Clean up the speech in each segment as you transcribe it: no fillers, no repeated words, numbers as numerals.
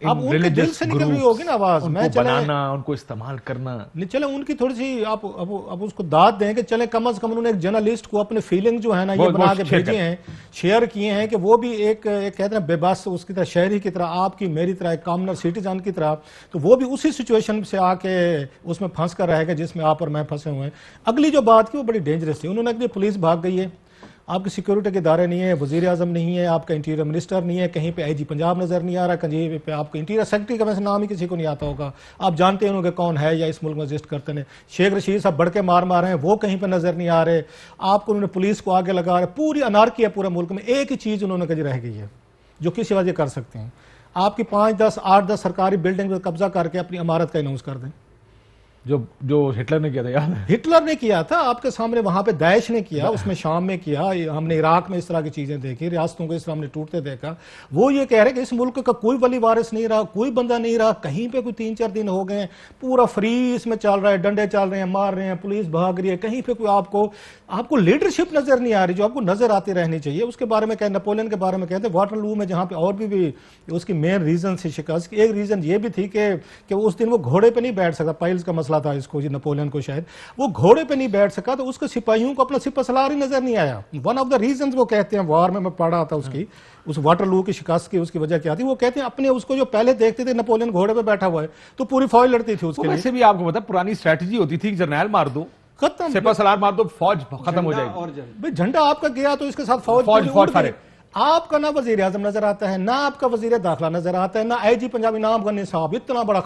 اب ان کے دل سے نکل رہی ہوگی نا آواز، ان کو بنانا، ان کو استعمال کرنا. نہیں چلیں ان کی تھوڑی سی آپ اب اس کو داد دیں کہ چلیں کم از کم انہوں نے ایک جرنلسٹ کو اپنے فیلنگ جو ہے نا یہ بنا کے بھیجے ہیں، شیئر کیے ہیں کہ وہ بھی ایک کہتے ہیں بے بس اس کی طرح شہری کی طرح، آپ کی میری طرح ایک کامنر سٹیزن کی طرح، تو وہ بھی اسی سچویشن سے آ کے اس میں پھنس کر رہے گا جس میں آپ اور میں پھنسے ہوئے ہیں. اگلی جو بات کی وہ بڑی ڈینجرس تھی. انہوں نے کہ پولیس بھاگ گئی ہے، آپ کی سیکیورٹی کے ادارے نہیں ہیں، وزیر اعظم نہیں ہے، آپ کا انٹیریئر منسٹر نہیں ہے، کہیں پہ آئی جی پنجاب نظر نہیں آ رہا، کہیں پہ آپ کا انٹیریئر سیکرٹری کا ویسے نام ہی کسی کو نہیں آتا ہوگا، آپ جانتے ہیں کہ کون ہے یا اس ملک میں ایگزسٹ کرتے ہیں. شیخ رشید صاحب بڑھ کے مار رہے ہیں، وہ کہیں پہ نظر نہیں آ رہے. آپ کو انہوں نے پولیس کو آگے لگا رہے، پوری انارکی ہے پورے ملک میں. ایک ہی چیز انہوں نے کہی رہ گئی ہے جو کسی وجہ کر سکتے ہیں، آپ کی 5 10 8 10 سرکاری بلڈنگ پہ قبضہ کر کے اپنی عمارت کا اناؤنس کر دیں. جو ہٹلر نے کیا تھا، یاد ہے؟ ہٹلر نے کیا تھا آپ کے سامنے، وہاں پہ داعش نے کیا، اس میں شام میں کیا، ہم نے عراق میں اس طرح کی چیزیں دیکھی، ریاستوں کو اس طرح ہم نے ٹوٹتے دیکھا. وہ یہ کہہ رہے کہ اس ملک کا کوئی ولی وارث نہیں رہا، کوئی بندہ نہیں رہا، کہیں پہ کوئی 3 4 دن ہو گئے ہیں، پورا فری اس میں چل رہا ہے، ڈنڈے چل رہے ہیں، مار رہے ہیں، پولیس بھاگ رہی ہے، کہیں پہ کوئی آپ کو لیڈرشپ نظر نہیں آ رہی جو آپ کو نظر آتی رہنی چاہیے. اس کے بارے میں کہ نپولین کے بارے میں کہتے ہیں واٹر لو میں، جہاں پہ اور بھی اس کی مین ریزن سے شکست کی، ایک ریزن یہ بھی تھی کہ اس دن وہ گھوڑے پہ نہیں بیٹھ سکتا، پائلز کا مسئلہ تھا اس کو، نپولین کو شاید وہ گھوڑے پہ نہیں بیٹھ سکا تو اس کے سپاہیوں کو اپنا سپہ سالار ہی نظر نہیں آیا. ون آف دا ریزنز وہ کہتے ہیں وار میں پڑھا تھا اس واٹر لو کی شکست کی، اس کی وجہ کیا تھی، وہ کہتے ہیں اپنے اس کو جو پہلے دیکھتے تھے نپولین گھوڑے پہ بیٹھا ہوا ہے تو پوری فوج لڑتی تھی اس کے لیے. ویسے بھی آپ کو پتا پرانی اسٹریٹجی ہوتی تھی کہ جرنیل مار دو، ختم، سپہ سالار مار دو، فوج ختم ہو جائے گی. بھئی جھنڈا آپ کا گیا تو اس کے ساتھ فوج فارغ. آپ کا نہ وزیر اعظم نظر آتا ہے، نہ آپ کا وزیر داخلہ نظر آتا ہے، نہ آئی جی پنجاب انعام غنی صاحب، اتنا بڑا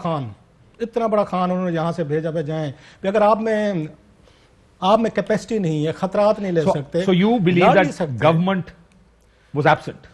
خان انہوں نے یہاں سے بھیجا پہ جائیں. اگر آپ میں کیپیسٹی نہیں ہے، خطرات نہیں لے سکتے. So you believe that government was absent?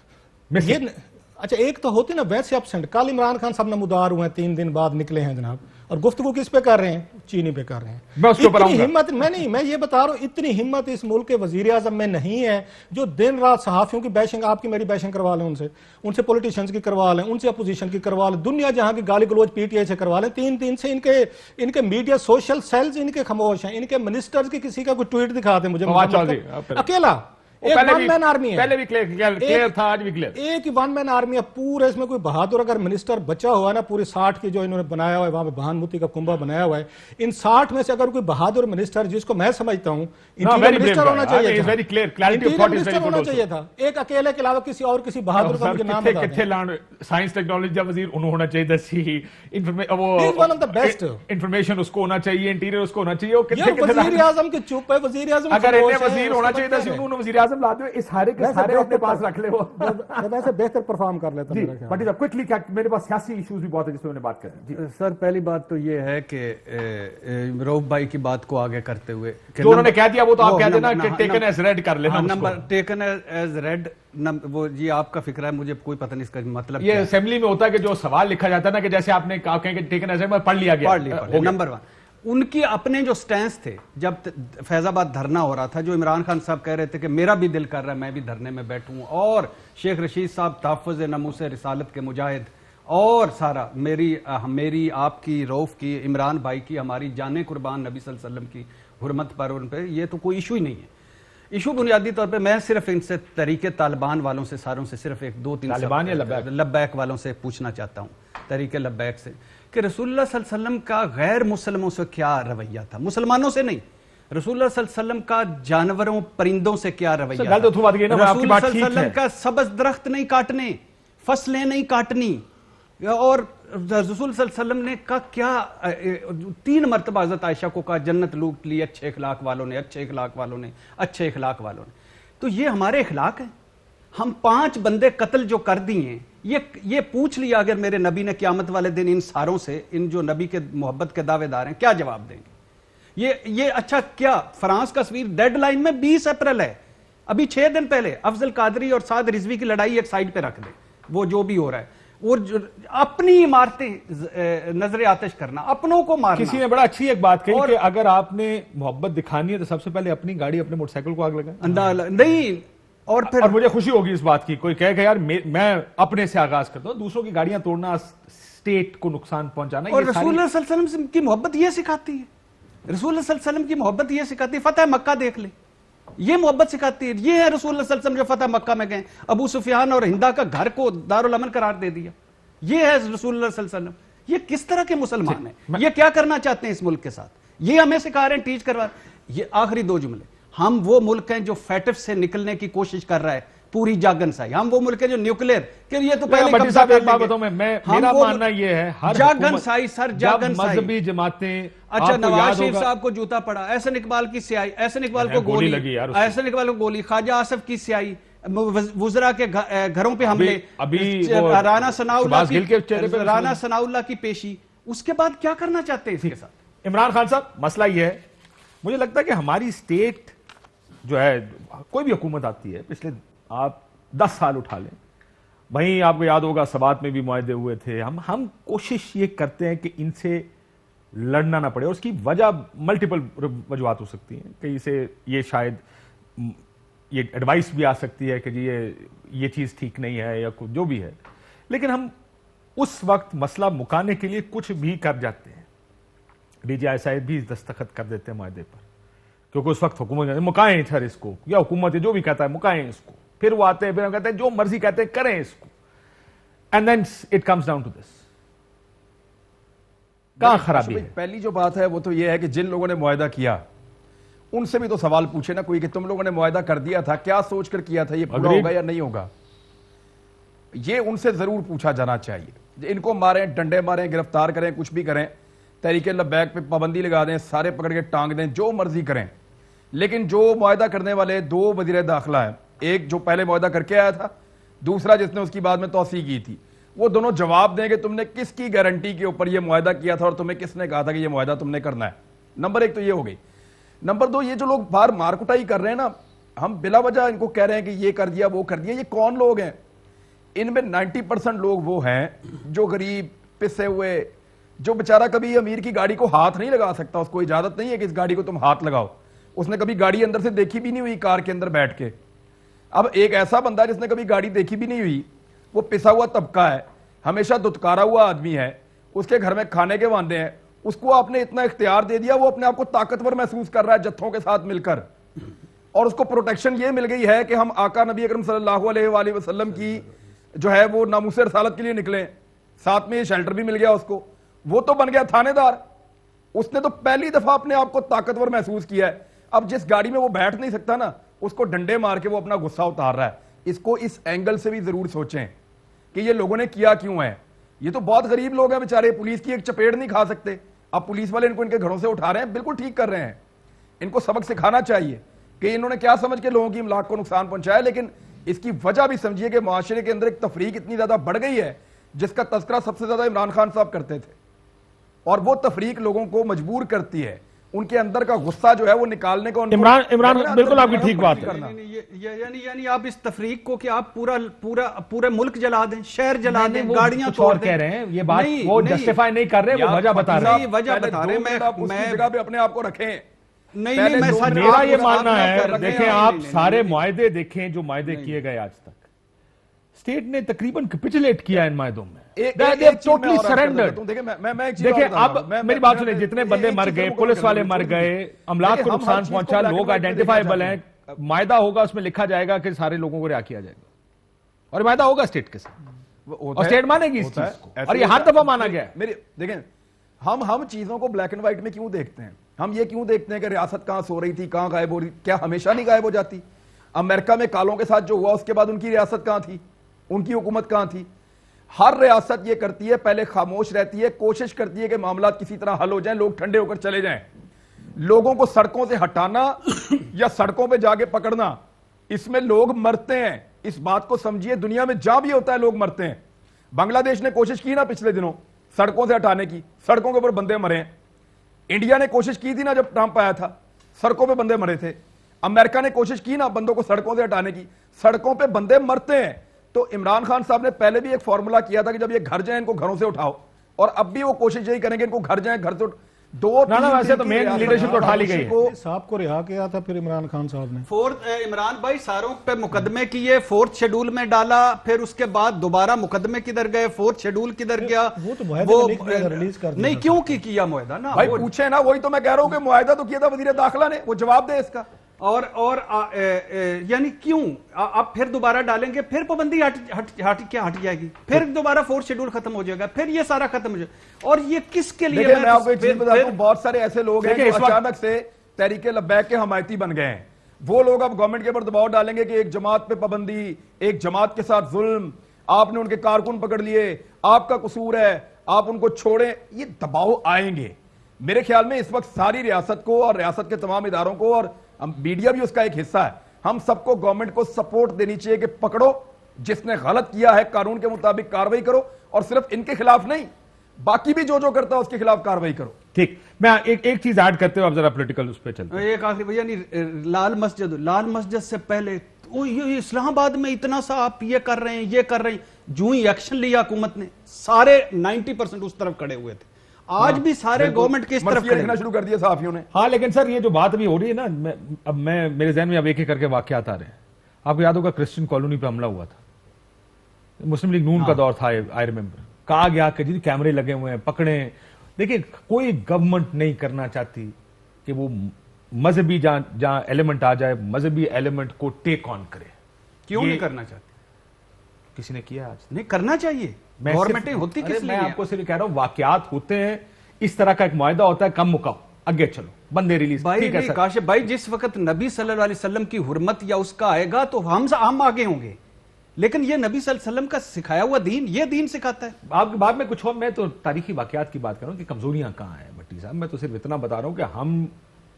اچھا ایک تو ہوتی نا ویسے absent. کل عمران خان صاحب نمودار ہوئے ہیں، 3 دن بعد نکلے ہیں جناب، اور گفتگو کس پہ کر رہے ہیں؟ چینی پہ کر رہے ہیں. اتنی ہمت میں یہ بتا رہا ہوں، اتنی ہمت اس ملک کے وزیر اعظم میں نہیں ہے جو دن رات صحافیوں کی بیشنگ، آپ کی میری بیشنگ کروا لیں، ان سے پولیٹیشنز کی کروا لیں، ان سے اپوزیشن کی کروا لیں، دنیا جہاں کی گالی گلوچ پی ٹی آئی سے کروا لیں. 3 سے ان کے میڈیا سوشل سیلز ان کے خاموش ہیں. ان کے منسٹرز کی کسی کا کوئی ٹویٹ دکھا دیں مجھے، اکیلا ایک ون مین آرمی ہے، پہلے بھی کلیئر تھا، آج بھی کلیئر. ایک ون مین آرمی ہے پورے، اس میں کوئی بہادر اگر منسٹر بچا ہوا ہے نا، پوری 60 کی جو انہوں نے بنایا ہوا ہے، وہاں پہ بہان موتی کا کنبہ بنایا ہوا ہے، ان 60 میں سے اگر کوئی بہادر منسٹر جس کو میں سمجھتا ہوں انٹیریئر منسٹر ہونا چاہیے تھا، ایک اکیلے کے علاوہ کسی اور کسی بہادر کا مجھے نام بتا دیں. سائنس ٹیکنالوجی کا وزیر انہوں ہونا چاہیے سی، انفارمیشن اس کو ہونا چاہیے، انٹیریئر اس کو ہونا چاہیے. وزیر اعظم کی چپ ہے، وزیر اعظم اگر وزیر ہونا چاہیے تھا انہوں نے وزیر اعظم لا دو، اس سارے اپنے پاس رکھ لے، وہ ویسے بہتر پرفارم کر لیتا. میرے پاس سیاسی ایشوز بھی بہت ہے جس میں بات کریں. سر پہلی بات تو یہ ہے کہ روف بھائی کی بات کو آگے کرتے ہوئے جو انہوں نے کہہ دیا وہ تو آپ کہہ دینا کہ ٹیکن ایز ریڈ کر لینا. نمبر ٹیکن ایز ریڈ، وہ یہ آپ کا فکر ہے، مجھے کوئی پتہ نہیں اس کا مطلب. یہ اسمبلی میں ہوتا ہے کہ جو سوال لکھا جاتا ہے نا، کہ جیسے آپ نے کہا کہ ٹیکن ایز ریڈ، پڑھ لیا گیا. نمبر 1 ان کی اپنے جو سٹینس تھے جب فیض آباد دھرنا ہو رہا تھا، جو عمران خان صاحب کہہ رہے تھے کہ میرا بھی دل کر رہا ہے میں بھی دھرنے میں بیٹھوں، اور شیخ رشید صاحب تحفظ ناموس رسالت کے مجاہد، اور سارا میری آپ کی، روف کی، عمران بھائی کی، ہماری جانیں قربان نبی صلی اللہ علیہ وسلم کی حرمت پر، ان پہ یہ تو کوئی ایشو ہی نہیں ہے. ایشو بنیادی طور پہ میں صرف ان سے تحریک طالبان والوں سے، ساروں سے صرف 2-3 لبیک والوں سے پوچھنا چاہتا ہوں، تحریک لبیک سے، کہ رسول اللہ صلی اللہ علیہ وسلم کا غیر مسلموں سے کیا رویہ تھا؟ مسلمانوں سے نہیں، رسول اللہ صلی اللہ علیہ وسلم کا جانوروں پرندوں سے کیا رویہ تھا؟ رسول اللہ صلی اللہ علیہ وسلم کا سبز درخت نہیں کاٹنے، فصلیں نہیں کاٹنی، اور رسول صلی اللہ علیہ وسلم نے کہا کیا 3 مرتبہ حضرت عائشہ کو کہا جنت لوٹ لی اچھے اخلاق والوں نے، اچھے اخلاق والوں نے، اچھے اخلاق والوں نے. تو یہ ہمارے اخلاق ہیں. ہم 5 بندے قتل جو کر دیے ہیں، یہ پوچھ لیا اگر میرے نبی نے قیامت والے دن ان ساروں سے، ان جو نبی کے محبت کے دعوے دار ہیں، کیا جواب دیں گے؟ یہ اچھا کیا فرانس کا تصویر ڈیڈ لائن میں 20 اپریل ہے، ابھی 6 دن پہلے افضل قادری اور سعد رضوی کی لڑائی ایک سائڈ پہ رکھ دیں، وہ جو بھی ہو رہا ہے، اور اپنی عمارتیں نظر آتش کرنا، اپنوں کو مارنا. کسی نے بڑا اچھی ایک بات کہی کہ اگر آپ نے محبت دکھانی ہے تو سب سے پہلے اپنی گاڑی، اپنے موٹر سائیکل کو آگ لگائیں. نہیں، اور مجھے خوشی ہوگی اس بات کی، کوئی کہے کہ یار میں اپنے سے آغاز کرتا ہوں، دوسروں کی گاڑیاں توڑنا، اسٹیٹ کو نقصان پہنچانا. اور رسول اللہ صلی اللہ علیہ وسلم کی محبت یہ سکھاتی ہے، رسول اللہ صلی اللہ علیہ وسلم کی محبت یہ سکھاتی ہے. فتح مکہ دیکھ لیں، یہ محبت سکھاتی ہے. یہ ہے رسول اللہ صلی اللہ علیہ وسلم جو فتح مکہ میں گئے، ابو سفیان اور ہندا کا گھر کو دارالامن قرار دے دیا. یہ ہے رسول اللہ صلی اللہ علیہ وسلم. یہ کس طرح کے مسلمان ہیں؟ یہ کیا کرنا چاہتے ہیں اس ملک کے ساتھ؟ یہ ہمیں سکھا رہے ہیں، ٹیچ کروا. یہ آخری 2 جملے. ہم وہ ملک ہیں جو فیٹف سے نکلنے کی کوشش کر رہا ہے پوری جاگن سائی. ہم وہ ملک ہیں جو نیوکلیر کہ یہ تو پہلے قبضہ کر لیں گے. میرا ماننا یہ ہے جاگن سائی سر، جاگن سائی. مذہبی جماعتیں، اچھا نواز شریف صاحب کو جوتا پڑا، احسن اقبال کی سیائی، احسن اقبال کو گولی لگی، احسن اقبال کو گولی، خواجہ آصف کی سیائی، وزراء کے گھروں پہ حملے، رانا ثناء اللہ کی پیشی. اس کے بعد کیا کرنا چاہتے ہیں اس کے ساتھ؟ عمران خان صاحب مسئلہ یہ ہے، مجھے لگتا ہے کہ ہماری اسٹیٹ جو ہے، کوئی بھی حکومت آتی ہے، پچھلے آپ 10 سال اٹھا لیں، وہیں آپ کو یاد ہوگا سوات میں بھی معاہدے ہوئے تھے. ہم کوشش یہ کرتے ہیں کہ ان سے لڑنا نہ پڑے، اور اس کی وجہ ملٹیپل وجوہات ہو سکتی ہیں. کہیں سے یہ شاید یہ ایڈوائس بھی آ سکتی ہے کہ جی یہ چیز ٹھیک نہیں ہے یا جو بھی ہے، لیکن ہم اس وقت مسئلہ مکانے کے لیے کچھ بھی کر جاتے ہیں. ڈی جی آئی صاحب بھی دستخط کر دیتے ہیں معاہدے پر، کیونکہ اس وقت حکومت مکائیں سر اس کو، یا حکومت جو بھی کہتا ہے مکائیں اس کو. پھر وہ آتے ہیں، پھر ہم کہتے ہیں جو مرضی کہتے ہیں کریں اس کو. And then it comes down to this. کہاں خرابی ہے؟ پہلی جو بات ہے وہ تو یہ ہے کہ جن لوگوں نے معاہدہ کیا ان سے بھی تو سوال پوچھے نا کوئی، کہ تم لوگوں نے معاہدہ کر دیا تھا، کیا سوچ کر کیا تھا، یہ پورا ہوگا یا نہیں ہوگا؟ یہ ان سے ضرور پوچھا جانا چاہیے. ان کو ماریں، ڈنڈے ماریں، گرفتار کریں، کچھ بھی کریں، تحریک لبیک پہ پابندی لگا دیں، سارے پکڑ کے ٹانگ دیں، جو مرضی کریں. لیکن جو معاہدہ کرنے والے 2 وزیر داخلہ ہیں، ایک جو پہلے معاہدہ کر کے آیا تھا، دوسرا جس نے اس کی بعد میں توسیع کی تھی، وہ دونوں جواب دیں کہ تم نے کس کی گارنٹی کے اوپر یہ معاہدہ کیا تھا اور تمہیں کس نے کہا تھا کہ یہ معاہدہ تم نے کرنا ہے. نمبر 1 تو یہ ہو گئی. نمبر 2 یہ جو لوگ باہر مار کٹائی کر رہے ہیں نا، ہم بلا وجہ ان کو کہہ رہے ہیں کہ یہ کر دیا وہ کر دیا. یہ کون لوگ ہیں؟ ان میں 90% لوگ وہ ہیں جو غریب پسے ہوئے، جو بیچارہ کبھی امیر کی گاڑی کو ہاتھ نہیں لگا سکتا، اس کو اجازت نہیں ہے کہ اس گاڑی کو تم ہاتھ لگاؤ، اس نے کبھی گاڑی اندر سے دیکھی بھی نہیں ہوئی کار کے اندر بیٹھ کے. اب ایک ایسا بندہ جس نے کبھی گاڑی دیکھی بھی نہیں ہوئی، وہ پسا ہوا طبقہ ہے، ہمیشہ دتکارا ہوا آدمی ہے، اس کے گھر میں کھانے کے وعدے ہیں، اس کو آپ نے اتنا اختیار دے دیا، وہ اپنے آپ کو طاقتور محسوس کر رہا ہے جتھوں کے ساتھ مل کر، اور اس کو پروٹیکشن یہ مل گئی ہے کہ ہم آقا نبی اکرم صلی اللہ علیہ وآلہ وسلم کی جو ہے وہ ناموس رسالت کے لیے نکلیں، ساتھ میں یہ شیلٹر بھی مل گیا اس کو. وہ تو بن گیا تھانے دار، اس نے تو پہلی دفعہ اپنے آپ کو طاقتور محسوس کیا ہے. اب جس گاڑی میں وہ بیٹھ نہیں سکتا نا، اس کو ڈنڈے مار کے وہ اپنا غصہ اتار رہا ہے. اس کو اس اینگل سے بھی ضرور سوچیں کہ یہ لوگوں نے کیا کیوں ہے. یہ تو بہت غریب لوگ ہیں بیچارے، پولیس کی ایک چپیڑ نہیں کھا سکتے. اب پولیس والے ان کو ان کے گھروں سے اٹھا رہے ہیں، بالکل ٹھیک کر رہے ہیں. ان کو سبق سکھانا چاہیے کہ انہوں نے کیا سمجھ کے لوگوں کی املاک کو نقصان پہنچایا. لیکن اس کی وجہ بھی سمجھیے کہ معاشرے کے اندر ایک تفریق اتنی زیادہ بڑھ گئی ہے جس کا تذکرہ سب سے زیادہ عمران خان صاحب کرتے تھے، اور وہ تفریق لوگوں کو مجبور کرتی ہے ان کے اندر کا غصہ جو ہے وہ نکالنے کو. عمران بالکل آپ کی ٹھیک بات ہے. یعنی آپ اس تفریق کو کہ آپ پورا ملک جلا دیں، شہر جلا دیں، گاڑیاں توڑ دیں، کہہ رہے ہیں یہ بات وہ جسٹیفائی نہیں کر رہے، وہ وجہ بتا رہے ہیں. وجہ بتا رہے ہیں. میں جگہ پہ اپنے آپ کو رکھیں. نہیں میرا یہ ماننا ہے، دیکھیں آپ سارے معاہدے دیکھیں جو معاہدے کیے گئے آج تک، اسٹیٹ نے تقریباً کیپیچولیٹ کیا ان معاہدوں میں. دیکھیں اب میری بات سنیں، جتنے بندے مر گئے، پولیس والے مر گئے، املاک کو نقصان پہنچا، لوگ آئیڈینٹیفائیبل ہیں. معاہدہ ہوگا، اس میں لکھا جائے گا کہ سارے لوگوں کو رہا کیا جائے گا، اور معاہدہ ہوگا اسٹیٹ کے ساتھ، اور اسٹیٹ مانے گی اس چیز کو، اور یہ ہر دفعہ مانا گیا ہے. دیکھیں ہم چیزوں کو بلیک اینڈ وائٹ میں کیوں دیکھتے ہیں؟ ہم یہ کیوں دیکھتے ہیں کہ ریاست کہاں سو رہی تھی، کہاں غائب ہو رہی، کیا ہمیشہ نہیں غائب ہو جاتی؟ امریکہ میں کالوں کے ساتھ جو ہوا اس کے بعد ان کی ریاست کہاں تھی، ان کی حکومت کہاں تھی؟ ہر ریاست یہ کرتی ہے، پہلے خاموش رہتی ہے، کوشش کرتی ہے کہ معاملات کسی طرح حل ہو جائیں، لوگ ٹھنڈے ہو کر چلے جائیں. لوگوں کو سڑکوں سے ہٹانا یا سڑکوں پہ جا کے پکڑنا، اس میں لوگ مرتے ہیں. اس بات کو سمجھیے، دنیا میں جہاں بھی ہوتا ہے لوگ مرتے ہیں. بنگلہ دیش نے کوشش کی نا پچھلے دنوں سڑکوں سے ہٹانے کی، سڑکوں کے اوپر بندے مرے ہیں. انڈیا نے کوشش کی تھی نا جب ٹرمپ آیا تھا، سڑکوں پہ بندے مرے تھے. امریکہ نے کوشش کی نا بندوں کو سڑکوں سے ہٹانے کی، سڑکوں پہ بندے مرتے ہیں. تو عمران خان صاحب نے پہلے بھی ایک فارمولا کیا تھا کہ جب یہ گھر جائیں ان کو گھروں سے اٹھاؤ، اور اب بھی وہ کوشش یہی کریں گے ان کو گھر جائیں، گھر سے ویسے تو مین لیڈرشپ تو اٹھا لی گئی ہے. صاحب کو رہا کیا تھا پھر عمران خان صاحب نے، عمران بھائی ساروں پہ مقدمے کیے، 4th شیڈول میں ڈالا، پھر اس کے بعد دوبارہ مقدمے کدھر گئے، 4th شیڈول کدھر گیا؟ وہ تو معاہدہ ریلیز کر دیا. نہیں کیوں کیا معاہدہ نا بھائی پوچھے نا، وہی تو میں کہہ رہا ہوں کہ معاہدہ تو کیا تھا وزیر داخلہ نے، وہ جواب دے اس کا. اور یعنی کیوں آپ پھر دوبارہ ڈالیں گے، پھر پابندی ہٹ جائے گی، پھر دوبارہ 4th شیڈول ختم ہو جائے گا، پھر یہ سارا ختم ہو جائے گا، اور یہ کس کے لیے؟ میں آپ کو ایک چیز بتاتا ہوں، بہت سارے ایسے لوگ ہیں جو اچانک سے تحریک لبیک کے حمایتی بن گئے ہیں، وہ لوگ اب گورنمنٹ کے اوپر دباؤ ڈالیں گے کہ ایک جماعت پہ پابندی، ایک جماعت کے ساتھ ظلم، آپ نے ان کے کارکن پکڑ لیے، آپ کا قصور ہے، آپ ان کو چھوڑیں، یہ دباؤ آئیں گے۔ میرے خیال میں اس وقت ساری ریاست کو اور ریاست کے تمام اداروں کو، اور میڈیا بھی اس کا ایک حصہ ہے، ہم سب کو گورنمنٹ کو سپورٹ دینی چاہیے کہ پکڑو، جس نے غلط کیا ہے قانون کے مطابق کاروائی کرو، اور صرف ان کے خلاف نہیں، باقی بھی جو کرتا ہے اس کے خلاف کاروائی کرو۔ ٹھیک، میں ایک چیز ایڈ کرتے ہوں، اب ذرا پولیٹیکل اس پہ چلتے ہیں۔ ایک آخری یعنی لال مسجد سے پہلے اسلام آباد میں اتنا سا آپ یہ کر رہے ہیں، جو ہی ایکشن لیا حکومت نے، سارے 90% اس طرف کھڑے ہوئے تھے، آج بھی سارے گورنمنٹ کے اس طرف لکھنا شروع کر دیا صحافیوں نے۔ ہاں لیکن سر یہ جو بات ابھی ہو رہی ہے نا، اب میرے ذہن میں اب ایک ایک کر کے واقعات آ رہے ہیں۔ آپ کو یاد ہوگا کرسچن کالونی پہ حملہ ہوا تھا، مسلم لیگ نون کا دور تھا، آئی ریمبر، کہا گیا کہ جی کیمرے لگے ہوئے ہیں، پکڑیں۔ دیکھیں کوئی گورنمنٹ نہیں کرنا چاہتی کہ وہ مذہبی جہاں ایلیمنٹ آ جائے، مذہبی ایلیمنٹ کو ٹیک آن کرے۔ کیوں نہیں کرنا چاہتی؟ کسی نے کیا آج؟ نہیں کرنا چاہیے، گورنمنٹیں ہوتی کس لیے؟ میں آپ کو صرف کہہ رہا ہوں واقعات ہوتے ہیں، اس طرح کا ایک معاہدہ ہوتا ہے، کم مکاؤ، آگے چلو، بندے ریلیز۔ کاشف بھائی جس وقت نبی صلی اللہ علیہ وسلم کی حرمت یا اس کا آئے گا تو ہم آگے ہوں گے، لیکن یہ نبی صلی اللہ علیہ وسلم کا سکھایا ہوا دین، یہ دین سکھاتا ہے۔ آپ کے بعد میں کچھ اور، میں تو تاریخی واقعات کی بات کر رہا ہوں کہ کمزوریاں کہاں ہیں بھٹی صاحب۔ میں تو صرف اتنا بتا رہا ہوں کہ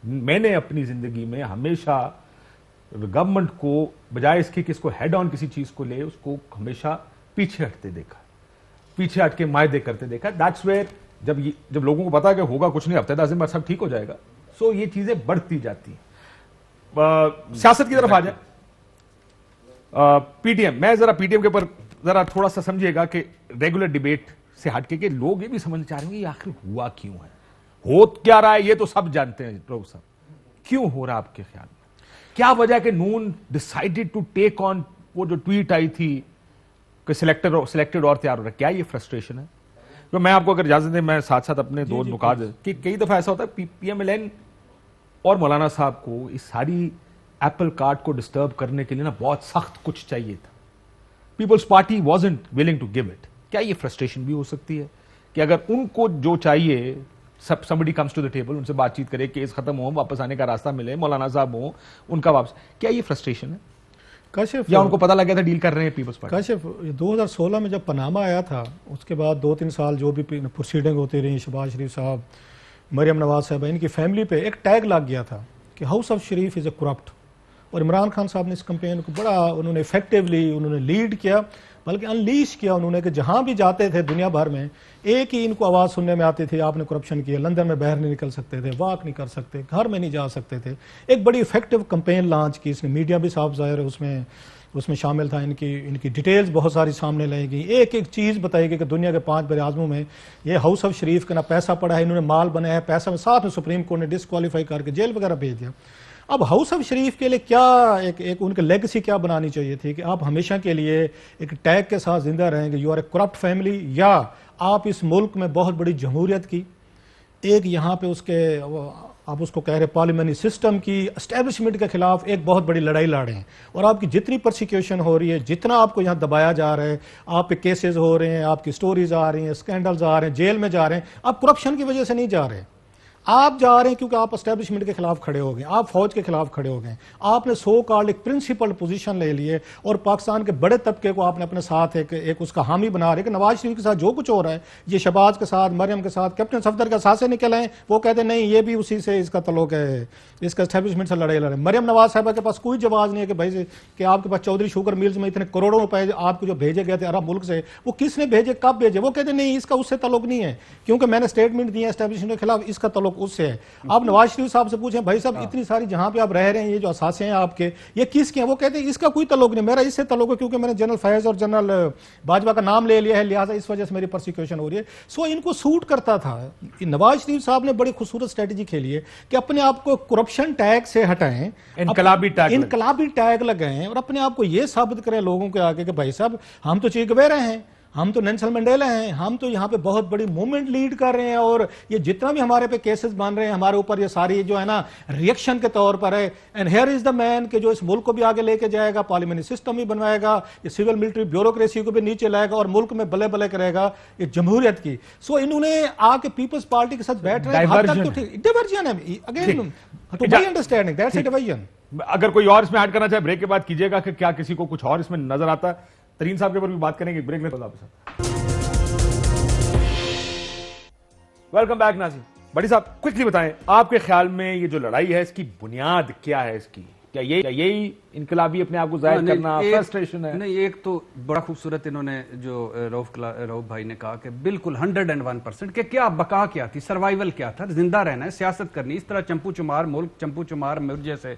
میں نے اپنی زندگی میں ہمیشہ گورنمنٹ کو بجائے اس کے کہ اس کو ہیڈ آن کسی چیز کو لے، اس کو ہمیشہ پیچھے ہٹتے دیکھا، پیچھے ہٹ کے معاہدے کرتے دیکھا۔ دیٹس ویئر جب لوگوں کو پتا کہ ہوگا کچھ نہیں، ہفتے 10 دن بعد سب ٹھیک ہو جائے گا، سو یہ چیزیں بڑھتی جاتی ہیں۔ سیاست کی طرف آ جائیں، پی ٹی ایم، میں ذرا پی ٹی ایم کے اوپر ذرا تھوڑا سا سمجھیے گا کہ ریگولر ڈیبیٹ سے ہٹ کے کہ لوگ یہ بھی سمجھنا چاہ رہے ہیں کہ آخر ہوا کیوں ہے، ہو کیا رہا ہے، یہ تو سب جانتے ہیں لوگ، سب کیوں ہو رہا ہے آپ کے خیال میں؟ کیا وجہ ہے کہ نون ڈیسائیڈڈ ٹو ٹیک آن، وہ جو ٹویٹ آئی تھی کہ سلیکٹڈ اور تیار ہو رہا ہے، کیا یہ فرسٹریشن ہے؟ تو میں آپ کو اگر اجازت دیں، میں ساتھ ساتھ اپنے دو نکات کہ کئی دفعہ ایسا ہوتا ہے پی ایم ایل این اور مولانا صاحب کو اس ساری ایپل کارٹ کو ڈسٹرب کرنے کے لیے نا بہت سخت کچھ چاہیے تھا۔ Peoples Party wasn't willing to give it. کیا یہ فرسٹریشن بھی ہو سکتی ہے کہ اگر ان کو جو چاہیے، somebody comes to the table، ان سے بات چیت کرے، کیس ختم ہو، واپس آنے کا راستہ ملے، مولانا صاحب ہوں ان کا واپس، کیا یہ فرسٹریشن ہے کاشف یا ان کو پتہ لگ گیا تھا ڈیل کر رہے ہیں پیپلز پارٹی؟ کاشف 2016 میں جب پاناما آیا تھا، اس کے بعد 2-3 سال جو بھی پروسیڈنگ ہوتی رہی، شہباز شریف صاحب، مریم نواز صاحب، ان کی فیملی پہ ایک ٹیگ لگ گیا تھا کہ house of Sharif is a corrupt, اور عمران خان صاحب نے اس کمپین کو بڑا انہوں نے افیکٹولی انہوں نے لیڈ کیا، بلکہ انلیش کیا انہوں نے، کہ جہاں بھی جاتے تھے دنیا بھر میں ایک ہی ان کو آواز سننے میں آتی تھی، آپ نے کرپشن کیا، لندن میں باہر نہیں نکل سکتے تھے، واک نہیں کر سکتے، گھر میں نہیں جا سکتے تھے۔ ایک بڑی افیکٹو کمپین لانچ کی اس نے، میڈیا بھی صاحب ظاہر ہے اس میں شامل تھا، ان کی ڈیٹیلز بہت ساری سامنے لائی گئی، ایک ایک چیز بتائی گئی کہ دنیا کے 5 بڑے اعظموں میں یہ ہاؤس آف شریف کا نہ پیسہ پڑا ہے، انہوں نے مال بنایا ہے، پیسہ میں ساتھ میں سپریم کورٹ نے ڈسکوالیفائی کر کے جیل وغیرہ بھیج دیا۔ اب ہاؤس آف شریف کے لیے کیا ایک ان کی لیگسی کیا بنانی چاہیے تھی کہ آپ ہمیشہ کے لیے ایک ٹیگ کے ساتھ زندہ رہیں گے، you are a corrupt family, یا آپ اس ملک میں بہت بڑی جمہوریت کی ایک یہاں پہ اس کے آپ اس کو کہہ رہے پارلیمنٹری سسٹم کی اسٹیبلشمنٹ کے خلاف ایک بہت بڑی لڑائی لڑ رہے ہیں، اور آپ کی جتنی پرسیکیوشن ہو رہی ہے، جتنا آپ کو یہاں دبایا جا رہا ہے، آپ پہ کیسز ہو رہے ہیں، آپ کی سٹوریز آ رہی ہیں، اسکینڈلز آ رہے ہیں، جیل میں جا رہے ہیں، آپ کرپشن کی وجہ سے نہیں جا رہے، آپ جا رہے ہیں کیونکہ آپ اسٹیبلشمنٹ کے خلاف کھڑے ہو گئے، آپ فوج کے خلاف کھڑے ہو گئے، آپ نے سو کالڈ ایک پرنسپل پوزیشن لے لیے، اور پاکستان کے بڑے طبقے کو آپ نے اپنے ساتھ ایک اس کا حامی بنا رہے کہ نواز شریف کے ساتھ جو کچھ ہو رہا ہے، یہ شہباز کے ساتھ، مریم کے ساتھ، کیپٹن صفدر کے ساتھ سے نکل آئے، وہ کہتے ہیں نہیں یہ بھی اسی سے اس کا تعلق ہے، اس کا اسٹیبلشمنٹ سے لڑائی لڑ رہے ہیں۔ مریم نواز صاحبہ کے پاس کوئی جواز نہیں ہے کہ بھائی کہ آپ کے پاس چودھری شوگر میلز میں اتنے کروڑوں روپے آپ کو جو بھیجے گئے تھے عرب ملک سے، وہ کس نے بھیجے، کب بھیجے؟ وہ کہتے ہیں نہیں اس کا اس سے تعلق نہیں ہے، کیونکہ میں نے اسٹیٹمنٹ دی ہے اسٹیبلشمنٹ کے خلاف، اس کا تعلق اس سے ہے۔ آپ نواز شریف صاحب سے پوچھیں بھائی صاحب اتنی ساری جہاں پہ آپ رہ رہے ہیں، یہ جو اثاثے ہیں آپ کے، یہ کس کے ہیں؟ وہ کہتے ہیں اس کا کوئی تعلق نہیں، میرا اس سے تعلق ہے کیونکہ میں نے جنرل فیض اور جنرل باجوہ کا نام لے لیا ہے، لہٰذا اس وجہ سے میری پرسیکیوشن ہو رہی ہے۔ سو ان کو سوٹ کرتا تھا۔ نواز شریف صاحب نے بڑی خوبصورت اسٹریٹجی کھیلی ہے کہ اپنے آپ کو کرپشن ٹیگ سے ہٹائیں، انقلابی ٹیگ لگائیں، اور اپنے آپ کو یہ ثابت کریں لوگوں کے آگے کہ بھائی صاحب ہم تو چیک گوے رہے ہیں، ہم تو نیلسن منڈیلا ہیں, ہم تو یہاں پہ بہت بڑی موومنٹ لیڈ کر رہے ہیں, اور یہ جتنا بھی ہمارے پہ کیسز بن رہے ہیں ہمارے اوپر, یہ ساری جو ہے نا ریئیکشن کے طور پر ہے. اینڈ ہیئر از دا مین کہ جو اس ملک کو بھی آگے لے کے جائے گا, پارلیمنٹ سسٹم بھی بنوائے گا, یہ سول ملٹری بیوروکریسی کو بھی نیچے لائے گا اور ملک میں بلے بلے کرے گا یہ جمہوریت کی. سو انہوں نے آ کے پیپلز پارٹی کے ساتھ بیٹھ رہے ہیں, ڈیورژن ہے again to my understanding that's a division. اگر کوئی اور اس میں ایڈ کرنا چاہے بریک کے بعد کیجیے گا کہ کیا کسی کو کچھ اور اس میں نظر آتا ہے. ترین صاحب کے اوپر بھی بات کریں گے بریک میں. ویلکم بیک ناظرین. بڑی صاحب کوئکلی بتائیں آپ کے خیال میں یہ جو لڑائی ہے اس کی بنیاد کیا ہے, اس کی کیا یہی انقلابی اپنے آپ کو ظاہر کرنا فرسٹریشن ہے؟ نہیں, ایک تو بڑا خوبصورت انہوں نے جو رؤف بھائی نے کہا کہ بالکل 101% کہ کیا بقا کیا تھی, سروائیول کیا تھا, زندہ رہنا ہے, سیاست کرنی. اس طرح چمپو چمار ملک, چمپو چمار ملک جیسے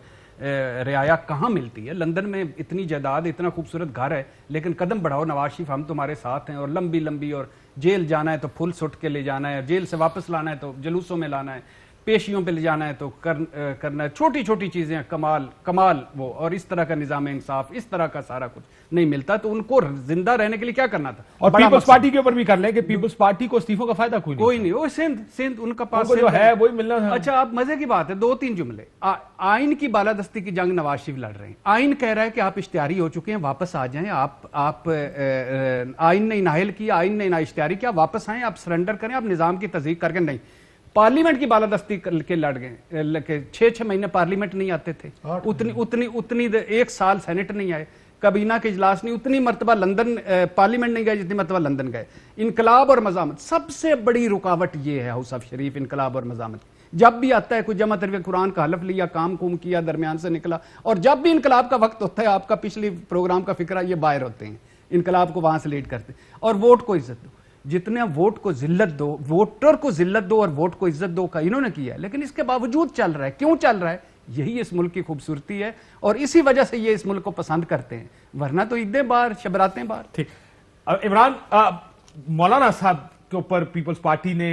رعایا کہاں ملتی ہے. لندن میں اتنی جائیداد, اتنا خوبصورت گھر ہے, لیکن قدم بڑھاؤ نواز شریف ہم تمہارے ساتھ ہیں, اور لمبی لمبی, اور جیل جانا ہے تو پھول سٹ کے لے جانا ہے, جیل سے واپس لانا ہے تو جلوسوں میں لانا ہے, پیشیوں پہ لے جانا ہے تو کرنا ہے, چھوٹی چھوٹی چیزیں کمال وہ, اور اس طرح کا نظام انصاف, اس طرح کا سارا کچھ نہیں ملتا. تو ان کو زندہ رہنے کے لیے کیا کرنا تھا. اور پیپلز پارٹی کے اوپر بھی کر لیں کہ پیپلز پارٹی کو استعفوں کا فائدہ کوئی نہیں. وہ سندھ ان کا پاس جو ہے وہی ملنا ہے. اچھا اب مزے کی بات ہے, 2-3 جملے. آئین کی بالادستی کی جنگ نواز شریف لڑ رہے ہیں. آئین کہہ رہا ہے کہ آپ اشتہاری ہو چکے ہیں, واپس آ جائیں. آپ آئین نے نااہل کیا, آئین نے اشتہاری کیا, واپس آئیں, آپ سرنڈر کریں, آپ نظام کی تصدیق کر کے. نہیں, پارلیمنٹ کی بالادستی کے لڑ گئے. 6 مہینے پارلیمنٹ نہیں آتے تھے, اتنی 1 سال سینٹ نہیں آئے, کابینہ کے اجلاس نہیں, اتنی مرتبہ لندن پارلیمنٹ نہیں گئے جتنی مرتبہ لندن گئے. انقلاب اور مزاحمت, سب سے بڑی رکاوٹ یہ ہے ہاؤس آف شریف, انقلاب اور مزاحمت. جب بھی آتا ہے کوئی جمع ترویہ قرآن کا حلف لیا, کام کوم کیا, درمیان سے نکلا, اور جب بھی انقلاب کا وقت ہوتا ہے آپ کا پچھلی پروگرام کا فکرہ, یہ باہر ہوتے ہیں, انقلاب کو وہاں سے لیڈ کرتے ہیں. اور ووٹ کو عزت دو, جتنا ووٹ کو ذلت دو, ووٹر کو ذلت دو اور ووٹ کو عزت دو کا انہوں نے کیا ہے. لیکن اس کے باوجود چل رہا ہے. کیوں چل رہا ہے؟ یہی اس ملک کی خوبصورتی ہے, اور اسی وجہ سے یہ اس ملک کو پسند کرتے ہیں, ورنہ تو عیدیں بار, شبراتیں بار. ٹھیک. عمران, مولانا صاحب کے اوپر پیپلز پارٹی نے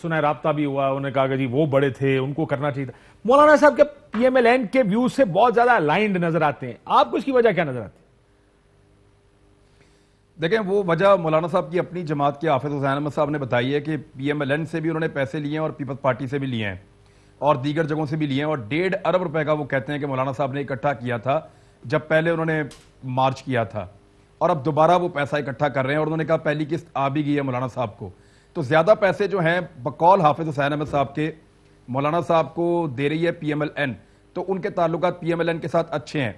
سنا رابطہ بھی ہوا, انہوں نے کہا کہ جی وہ بڑے تھے, ان کو کرنا چاہیے تھا. مولانا صاحب کے پی ایم ایل این کے ویوز سے بہت زیادہ الائنڈ نظر آتے ہیں, آپ کو اس کی وجہ کیا نظر آتی ہے؟ دیکھیں, وہ وجہ مولانا صاحب کی اپنی جماعت کے حافظ حسین احمد صاحب نے بتائی ہے کہ پی ایم ایل این سے بھی انہوں نے پیسے لیے ہیں, اور پیپلز پارٹی سے بھی لیے ہیں, اور دیگر جگہوں سے بھی لیے ہیں, اور 1.5 ارب روپے کا وہ کہتے ہیں کہ مولانا صاحب نے اکٹھا کیا تھا جب پہلے انہوں نے مارچ کیا تھا, اور اب دوبارہ وہ پیسہ اکٹھا کر رہے ہیں, اور انہوں نے کہا پہلی قسط آ بھی گئی ہے مولانا صاحب کو. تو زیادہ پیسے جو ہیں بقول حافظ حسین احمد صاحب کے مولانا صاحب کو دے رہی ہے پی ایم ایل این, تو ان کے تعلقات پی ایم ایل این کے ساتھ اچھے ہیں.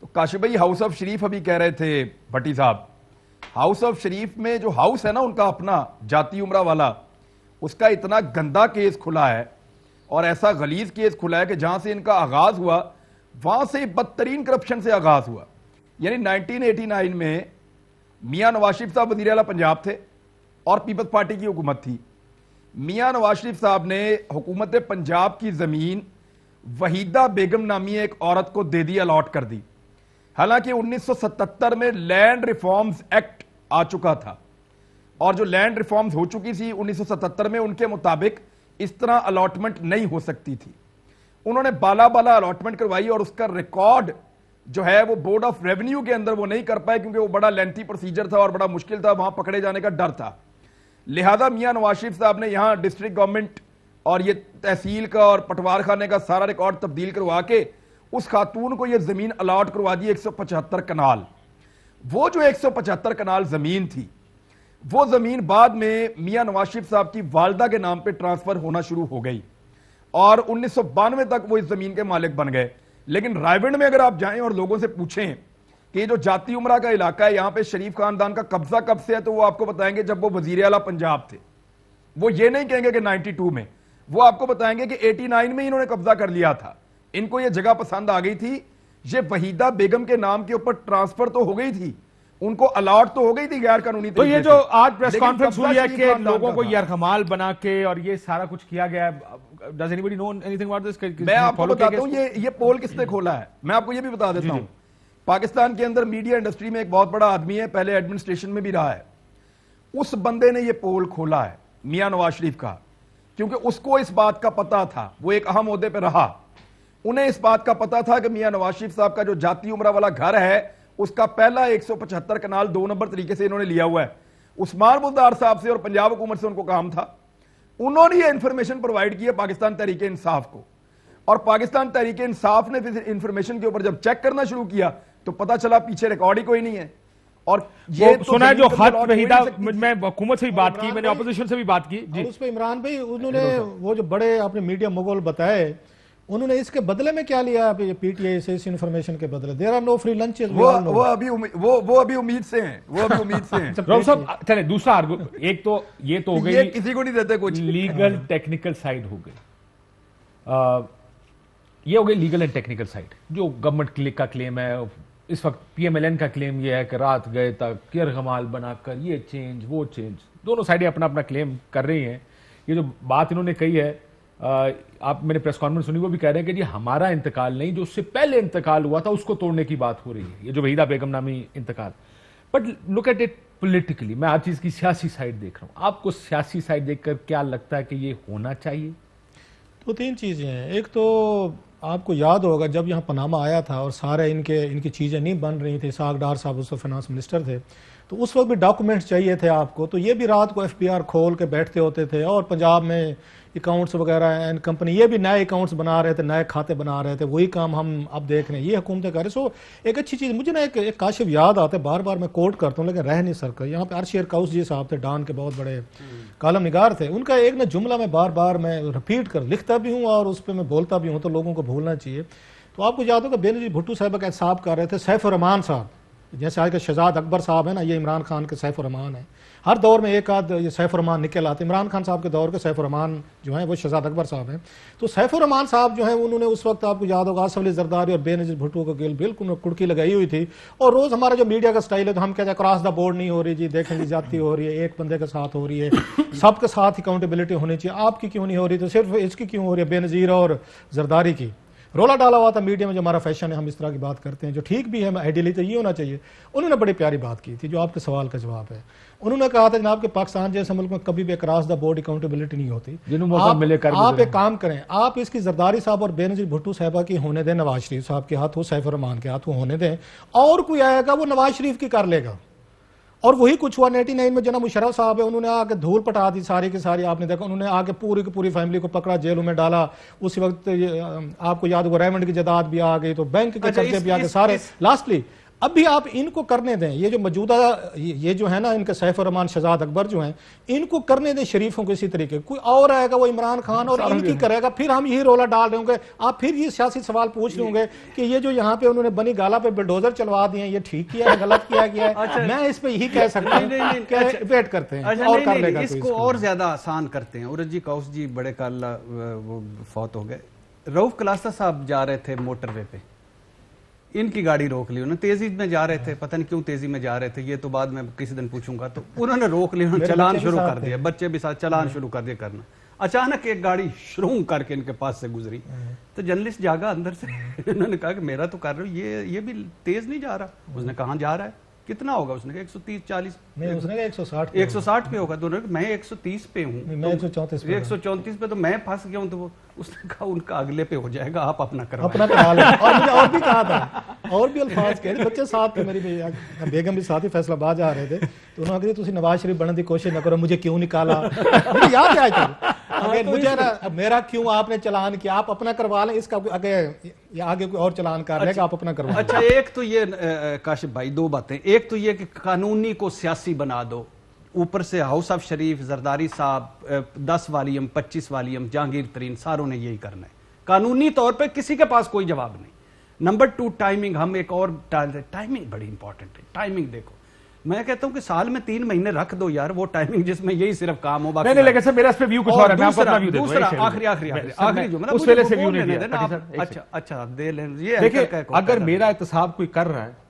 تو کاشف بھائی, ہاؤس آف شریف ابھی کہہ رہے تھے بھٹی صاحب, ہاؤس آف شریف میں جو ہاؤس ہے نا ان کا اپنا جاتی عمرہ والا, اس کا اتنا گندا کیس کھلا ہے, اور ایسا غلیظ کیس کھلا ہے کہ جہاں سے ان کا آغاز ہوا وہاں سے بدترین کرپشن سے آغاز ہوا. یعنی 1989 میں میاں نواز شریف صاحب وزیر اعلیٰ پنجاب تھے اور پیپلز پارٹی کی حکومت تھی. میاں نواز شریف صاحب نے حکومت پنجاب کی زمین وحیدہ بیگم نامی ایک عورت کو دے دی, الاٹ کر دی. حالانکہ 1977 میں لینڈ ریفارمز ایکٹ آ چکا تھا, اور جو لینڈ ریفارمز ہو چکی تھی 1977 میں, ان کے مطابق اس طرح الاٹمنٹ نہیں ہو سکتی تھی. انہوں نے بالا الاٹمنٹ کروائی, اور اس کا ریکارڈ جو ہے وہ بورڈ آف ریونیو کے اندر وہ نہیں کر پائے, کیونکہ وہ بڑا لینتھی پروسیجر تھا اور بڑا مشکل تھا, وہاں پکڑے جانے کا ڈر تھا. لہذا میاں نواز شریف صاحب نے یہاں ڈسٹرکٹ گورنمنٹ اور یہ تحصیل کا اور پٹوار خانے کا سارا ریکارڈ تبدیل کروا کے اس خاتون کو یہ زمین الاٹ کروا دی 175 کنال. وہ جو 175 کنال زمین تھی, وہ زمین بعد میں میاں نواز شریف صاحب کی والدہ کے نام پہ ٹرانسفر ہونا شروع ہو گئی, اور 1992 تک وہ اس زمین کے مالک بن گئے. لیکن رائیونڈ میں اگر آپ جائیں اور لوگوں سے پوچھیں کہ یہ جو جاتی عمرہ کا علاقہ ہے یہاں پہ شریف خاندان کا قبضہ کب سے ہے, تو وہ آپ کو بتائیں گے جب وہ وزیر اعلیٰ پنجاب تھے. وہ یہ نہیں کہیں گے کہ 92 میں, وہ آپ کو بتائیں گے کہ 89 میں انہوں نے قبضہ کر لیا تھا. ان کو یہ جگہ پسند آ گئی تھی, یہ وحیدہ بیگم کے نام کے اوپر ٹرانسفر تو ہو گئی تھی, ان کو الاٹ تو ہو گئی تھی غیر قانونی. تو یہ جو آج پریس کانفرنس ہوئی ہے کہ لوگوں کو یرغمال بنا کے اور یہ سارا کچھ کیا گیا ہے, does anybody know anything about this? میں آپ کو بتاتا ہوں یہ پول کس نے کھولا ہے. میں آپ کو یہ بھی بتا دیتا ہوں, پاکستان کے اندر میڈیا انڈسٹری میں ایک بہت بڑا آدمی ہے, پہلے ایڈمنسٹریشن میں بھی رہا ہے, اس بندے نے یہ پول کھولا ہے میاں نواز شریف کا, کیونکہ اس کو اس بات کا پتا تھا, وہ ایک اہم عہدے پہ رہا, انہیں اس بات کا پتا تھا کہ میاں نواز شریف صاحب کا جو جاتی عمرہ والا گھر ہے اس کا پہلا 175 کنال 2 نمبر طریقے سے انہوں نے لیا ہوا ہے. عثمان بلدار صاحب سے اور پنجاب حکومت سے ان کو کام تھا, انہوں نے یہ انفارمیشن پرووائڈ کی ہے پاکستان تحریک انصاف کو, اور پاکستان تحریک انصاف نے پھر انفارمیشن کے اوپر جب چیک کرنا شروع کیا تو پتا چلا پیچھے ریکارڈ ہی کوئی نہیں ہے. اور یہ سنا ہے جو خط وحیدہ, میں حکومت سے بھی بات کی, میں نے اپوزیشن سے بھی بات کی جی, اس پہ عمران بھائی انہوں نے وہ جو بڑے اپنے میڈیا مغول بتائے, انہوں نے اس کے بدلے میں کیا لیا پی ٹی آئی سے اس انفارمیشن کے بدلے؟ There are no free lunches. وہ ابھی امید سے ہیں, وہ ابھی امید سے ہیں. رؤف صاحب چلے دوسرا ایک تو یہ تو ہو گئی, کسی کو نہیں دیتے کچھ, لیگل ٹیکنیکل سائیڈ ہو گئی, یہ ہو گئی لیگل اینڈ ٹیکنیکل سائیڈ. جو گورنمنٹ کا کلیم ہے اس وقت, پی ایم ایل این کا کلیم یہ ہے کہ رات گئے تک کیرغمال بنا کر یہ چینج وہ چینج, دونوں سائڈیں اپنا اپنا کلیم کر رہی ہیں. یہ جو بات انہوں نے کہی ہے, آپ میں نے پریس کانفرنس سنی, وہ بھی کہہ رہے ہیں کہ جی ہمارا انتقال نہیں, جو اس سے پہلے انتقال ہوا تھا اس کو توڑنے کی بات ہو رہی ہے, یہ جو وحیدہ بیگم نامی انتقال. But look at it politically, میں ہر چیز کی سیاسی سائڈ دیکھ رہا ہوں, آپ کو سیاسی سائڈ دیکھ کر کیا لگتا ہے کہ یہ ہونا چاہیے؟ تو تین چیزیں ہیں. ایک تو آپ کو یاد ہوگا جب یہاں پاناما آیا تھا اور سارے ان کی چیزیں نہیں بن رہی تھی, اسحاق ڈار صاحب اس وقت فائنانس منسٹر تھے, تو اس وقت بھی ڈاکومنٹس چاہیے تھے آپ کو, تو یہ بھی رات کو ایف پی آر کھول کے بیٹھتے ہوتے تھے, اور پنجاب میں اکاؤنٹس وغیرہ اینڈ کمپنی یہ بھی نئے اکاؤنٹس بنا رہے تھے, نئے کھاتے بنا رہے تھے, وہی کام ہم اب دیکھ رہے ہیں, یہ حکومتیں کر رہے. سو ایک اچھی چیز مجھے نا ایک کاشف یاد آتا ہے, بار بار میں کوٹ کرتا ہوں لیکن رہ نہیں سکتا. یہاں پہ ارشیر کاؤس جی صاحب تھے, ڈان کے بہت بڑے کالم نگار تھے, ان کا ایک نا جملہ میں بار بار میں رپیٹ کر لکھتا بھی ہوں اور اس پہ میں بولتا بھی ہوں, تو لوگوں کو بھولنا چاہیے. تو آپ کو یاد ہوگا بینظیر بھٹو صاحبہ کا احتساب کر رہے تھے سیف الرحمان صاحب, جیسے آج کے شہزاد اکبر صاحب ہیں نا, یہ عمران خان کے سیف الرحمان ہیں. ہر دور میں ایک آدھ یہ سیف الرحمان نکل آتے. عمران خان صاحب کے دور کے سیف الرحمان جو ہیں وہ شہزاد اکبر صاحب ہیں. تو سیف الرحمان صاحب جو ہیں انہوں نے اس وقت آپ کو یاد ہوگا آصف علی زرداری اور بینظیر بھٹو کو بالکل کڑکی لگائی ہوئی تھی, اور روز ہمارا جو میڈیا کا سٹائل ہے تو ہم کہتے ہیں کراس دا بورڈ نہیں ہو رہی جی, دیکھیں جی زیادتی ہو رہی ہے, ایک بندے کے ساتھ ہو رہی ہے, سب کے ساتھ اکاؤنٹیبلٹی ہونی چاہیے, آپ کی کیوں نہیں ہو رہی, تو صرف اس کی کیوں ہو رہی ہے بینظیر اور زرداری کی. رولا ڈالا ہوا تھا میڈیا میں, جو ہمارا فیشن ہے ہم اس طرح کی بات کرتے ہیں, جو ٹھیک بھی ہے, آئیڈیلی تو یہ ہونا چاہیے. انہوں نے بڑی پیاری بات کی تھی جو آپ کے سوال کا جواب ہے. انہوں نے کہا تھا جناب کہ پاکستان جیسے ملک میں کبھی بھی کراس دا بورڈ اکاؤنٹیبلٹی نہیں ہوتی. آپ ایک کام کریں, آپ اس کی زرداری صاحب اور بینظیر بھٹو صاحبہ کی ہونے دیں, نواز شریف صاحب کے ہاتھ ہو, سیف الرحمان کے ہاتھ ہونے دیں, اور کوئی آئے گا وہ نواز شریف کی کر لے گا. اور وہی کچھ ہوا 99 میں. جناب مشرف صاحب ہے, انہوں نے آ کے دھول پٹا دی ساری کی ساری, آپ نے دیکھا انہوں نے آ کے پوری کی پوری فیملی کو پکڑا, جیلوں میں ڈالا. اسی وقت آپ کو یاد ہوگا ریمنڈ کی جائیداد بھی آ گئی, تو بینک کے قرضے بھی آ گئے سارے. لاسٹلی اب بھی آپ ان کو کرنے دیں, یہ جو موجودہ یہ جو ہے نا ان کے سیف الرحمان شہزاد اکبر جو ہیں, ان کو کرنے دیں شریفوں کو اسی طریقے. کوئی اور آئے گا وہ عمران خان اور ان کی کرے گا, پھر ہم یہی رولا ڈال رہے ہوں گے. آپ پھر یہ سیاسی سوال پوچھ رہے ہوں گے کہ یہ جو یہاں پہ انہوں نے بنی گالا پہ بلڈوزر چلوا دیے ہیں, یہ ٹھیک کیا ہے غلط کیا گیا ہے. میں اس پہ یہی کہہ سکتا ہوں کہ ویٹ کرتے ہیں اور کر لے گا. اس کو اور زیادہ آسان کرتے ہیں. عورت جی کاؤس جی بڑے کال وہ فوت ہو گئے. رؤف کلاسہ صاحب جا رہے تھے موٹر وے پہ, ان کی گاڑی روک لی, انہوں نے تیزی میں جا رہے تھے, پتہ نہیں کیوں تیزی میں جا رہے تھے, یہ تو بعد میں کسی دن پوچھوں گا. تو انہوں نے روک لی, انہوں نے چلان شروع کر دیا, بچے بھی ساتھ چلان شروع کر دیا کرنا. اچانک ایک گاڑی شروع کر کے ان کے پاس سے گزری, تو جرنلسٹ جاگا اندر سے, انہوں نے کہا کہ میرا تو کر رہے ہو, یہ بھی تیز نہیں جا رہا. اس نے کہاں جا رہا ہے, کتنا ہوگا؟ اس نے کہا 130-140, 160 پہ ہوگا. دونوں میں 130 پہ ہوں, 134 پہ, تو میں پھنس گیا ہوں. تو اس نے کہا ان کا اگلے پہ ہو جائے گا, آپ اپنا کرو. اپنا کرا لیں. اور مجھے اور بھی کہا تھا, اور بھی الفاظ کہے, بچے ساتھ تھے, میری بیگم بھی ساتھ ہی فیصلہ باد جا رہے تھے, تو انہوں نے کہا تھی نواز شریف بننے کی کوشش نہ کرو, مجھے کیوں نکالا. مجھے یاد ہے آج مجھے نا میرا کیوں آپ نے چلان کیا, آپ اپنا کروا لیں, اس کا آگے کوئی اور چلان کر رہے گا, آپ اپنا کروا لیں. اچھا ایک تو یہ کاشف بھائی دو باتیں, ایک تو یہ کہ قانونی کو سیاسی بنا دو, اوپر سے ہاؤس آف شریف, زرداری صاحب 10 والیم 25 والیم, جہانگیر ترین, ساروں نے یہی کرنا ہے. قانونی طور پہ کسی کے پاس کوئی جواب نہیں. نمبر 2 ٹائمنگ, ہم ایک اور ٹائمنگ بڑی امپورٹنٹ ہے. ٹائمنگ دیکھو, میں کہتا ہوں کہ سال میں 3 مہینے رکھ دو یار, وہ ٹائمنگ جس میں یہی صرف کام ہو. نہیں لیکن سر میرا اس پہ ویو کچھ اور ہے, میں آپ کو اپنا ویو دیتا ہوں. دوسرا آخری جو اس ویلے سے ویو نہیں دیا. اچھا دے لیں. یہ دیکھیں اگر میرا احتساب کوئی کر رہا ہے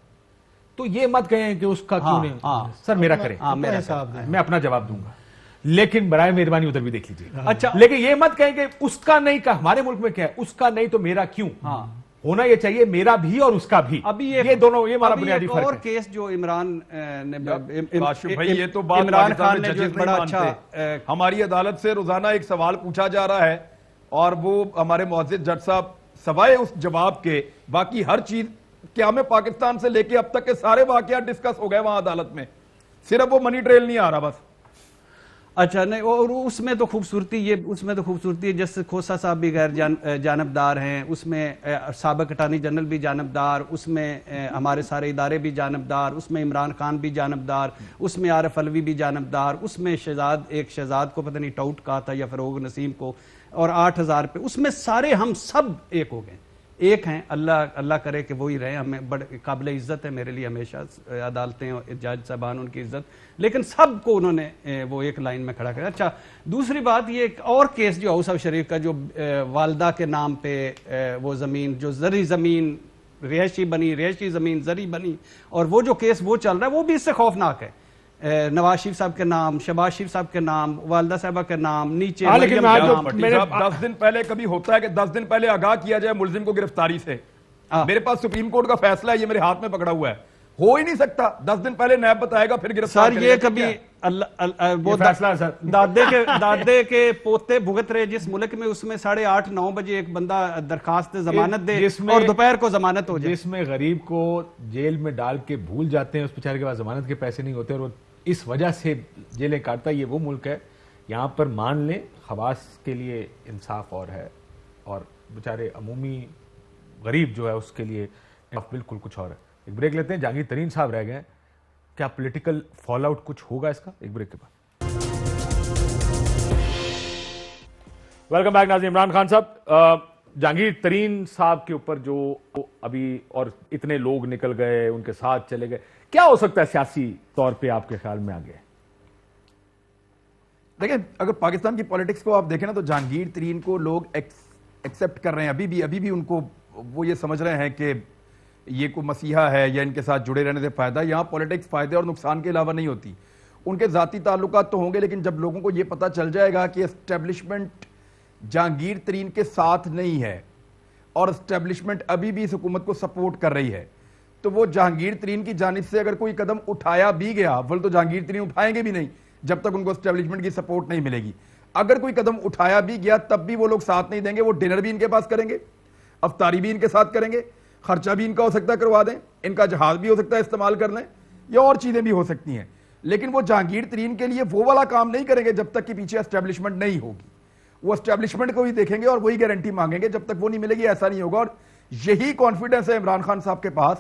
تو یہ مت کہیں کہ اس کا کیوں نہیں, سر میرا کریں, میں اپنا جواب دوں گا, لیکن برائے مہربانی ادھر بھی دیکھ لیجیے. اچھا لیکن یہ مت کہیں کہ اس کا نہیں, کا ہمارے ملک میں کیا ہے, اس کا نہیں تو میرا کیوں. ہونا یہ چاہیے میرا بھی اور اس کا بھی. ابھی یہ دونوں, یہ ہمارا بنیادی فرق ہے. اور کیس جو عمران نے, بھائی یہ تو بات عمران خان نے جو بڑا اچھا, ہماری عدالت سے روزانہ ایک سوال پوچھا جا رہا ہے, اور وہ ہمارے معزز جج صاحب سوائے اس جواب کے باقی ہر چیز قیام پاکستان سے لے کے اب تک کے سارے واقعات ڈسکس ہو گئے وہاں عدالت میں. صرف وہ منی ٹریل نہیں آ رہا بس. اچھا نہیں، اور اس میں تو خوبصورتی ہے جیسے کھوسا صاحب بھی غیر جانبدار ہیں، اس میں سابق اٹارنی جنرل بھی جانبدار، اس میں ہمارے سارے ادارے بھی جانبدار، اس میں عمران خان بھی جانبدار، اس میں عارف علوی بھی جانبدار، اس میں ایک شہزاد کو پتہ نہیں ٹاؤٹ کہا تھا یا فروغ نسیم کو، اور 8,000 پہ، اس میں سارے ہم سب ایک ہو گئے، ایک ہیں. اللہ کرے کہ وہی رہے، ہمیں بڑے قابل عزت ہے میرے لیے ہمیشہ عدالتیں اور جج صاحبان ان کی عزت، لیکن سب کو انہوں نے وہ ایک لائن میں کھڑا کیا. اچھا دوسری بات یہ ایک اور کیس جو اوصف شریف کا، جو والدہ کے نام پہ وہ زمین جو زرعی زمین رہائشی زمین زرعی بنی، اور وہ جو کیس وہ چل رہا ہے وہ بھی اس سے خوفناک ہے. نواز شریف صاحب کے نام، شہباز شریف صاحب کے نام، والدہ صاحبہ کے نام نیچے. لیکن 10 دن پہلے کبھی ہوتا ہے کہ 10 دن پہلے آگاہ کیا جائے ملزم کو گرفتاری سے. میرے پاس سپریم کورٹ کا فیصلہ ہے، یہ میرے ہاتھ میں پکڑا ہوا ہے، ہو ہی نہیں سکتا. 10 دن پہلے نیب بتائے گا پھر گرفتار. سر یہ کبھی وہ دادے کے پوتے بھگت رہے جس ملک میں، اس میں 8:30-9 بجے ایک بندہ درخواست ضمانت دے اور دوپہر کو ضمانت ہو جائے، جس میں غریب کو جیل میں ڈال کے بھول جاتے ہیں، اس بیچارے کے پاس ضمانت کے پیسے نہیں ہوتے اور وہ اس وجہ سے جیلیں کاٹتا ہے. یہ وہ ملک ہے یہاں پر مان لیں خواص کے لیے انصاف اور ہے، اور بیچارے عمومی غریب جو ہے اس کے لیے بالکل کچھ اور ہے. ایک بریک لیتے ہیں. جہانگیر ترین صاحب رہ گئے ہیں، کیا پولیٹیکل فال آؤٹ کچھ ہوگا اس کا؟ ایک بریک کے بعد. ویلکم بیک ناظرین. عمران خان صاحب، جہانگیر ترین صاحب کے اوپر جو ابھی اور اتنے لوگ نکل گئے، ان کے ساتھ چلے گئے، کیا ہو سکتا ہے سیاسی طور پہ آپ کے خیال میں آگے؟ دیکھیں اگر پاکستان کی پولیٹکس کو آپ دیکھیں نا تو جہانگیر ترین کو لوگ ایکسپٹ کر رہے ہیں ابھی بھی ان کو وہ یہ سمجھ رہے ہیں کہ یہ کوئی مسیحا ہے یا ان کے ساتھ جڑے رہنے سے فائدہ. یہاں پولیٹکس فائدے اور نقصان کے علاوہ نہیں ہوتی. ان کے ذاتی تعلقات تو ہوں گے، لیکن جب لوگوں کو یہ پتہ چل جائے گا کہ اسٹیبلشمنٹ جہانگیر ترین کے ساتھ نہیں ہے اور اسٹیبلشمنٹ ابھی بھی اس حکومت کو سپورٹ کر رہی ہے، تو وہ جہانگیر ترین کی جانب سے اگر کوئی قدم اٹھایا بھی گیا، تو جہانگیر ترین اٹھائیں گے بھی نہیں جب تک ان کو اسٹیبلشمنٹ کی سپورٹ نہیں ملے گی. اگر کوئی قدم اٹھایا بھی گیا تب بھی وہ لوگ ساتھ نہیں دیں گے. وہ ڈنر بھی ان کے پاس کریں گے، افطاری بھی ان کے ساتھ کریں گے، خرچہ بھی ان کا ہو سکتا ہے کروا دیں، ان کا جہاز بھی ہو سکتا ہے استعمال کر لیں، یا اور چیزیں بھی ہو سکتی ہیں. لیکن وہ جہانگیر ترین کے لیے وہ والا کام نہیں کریں گے جب تک کہ پیچھے اسٹیبلشمنٹ نہیں ہوگی. وہ اسٹیبلشمنٹ کو بھی دیکھیں گے اور وہی گارنٹی مانگیں گے. جب تک وہ نہیں ملے گی ایسا نہیں ہوگا. اور یہی کانفیڈنس ہے عمران خان صاحب کے پاس،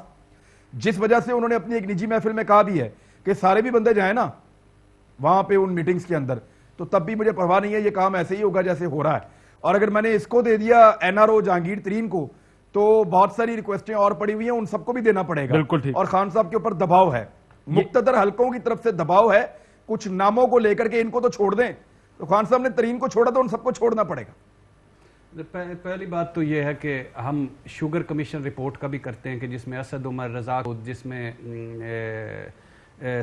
جس وجہ سے انہوں نے اپنی ایک نجی محفل میں کہا بھی ہے کہ سارے بھی بندے جائیں نا وہاں پہ ان میٹنگز کے اندر، تو تب بھی مجھے پرواہ نہیں ہے، یہ کام ایسے ہی ہوگا جیسے ہو رہا ہے. اور اگر میں نے اس کو دے دیا NRO جہانگیر ترین کو، تو بہت ساری ریکویسٹیں اور پڑی ہوئی ہیں، ان سب کو بھی دینا پڑے گا. بالکل ٹھیک. اور خان صاحب کے اوپر دباؤ ہے، مقتدر حلقوں کی طرف سے دباؤ ہے کچھ ناموں کو لے کر کے، ان کو تو چھوڑ دیں. تو خان صاحب نے ترین کو چھوڑا تو ان سب کو چھوڑنا پڑے گا. پہلی بات تو یہ ہے کہ ہم شوگر کمیشن رپورٹ کا بھی کرتے ہیں کہ جس میں اسد عمر رضا، جس میں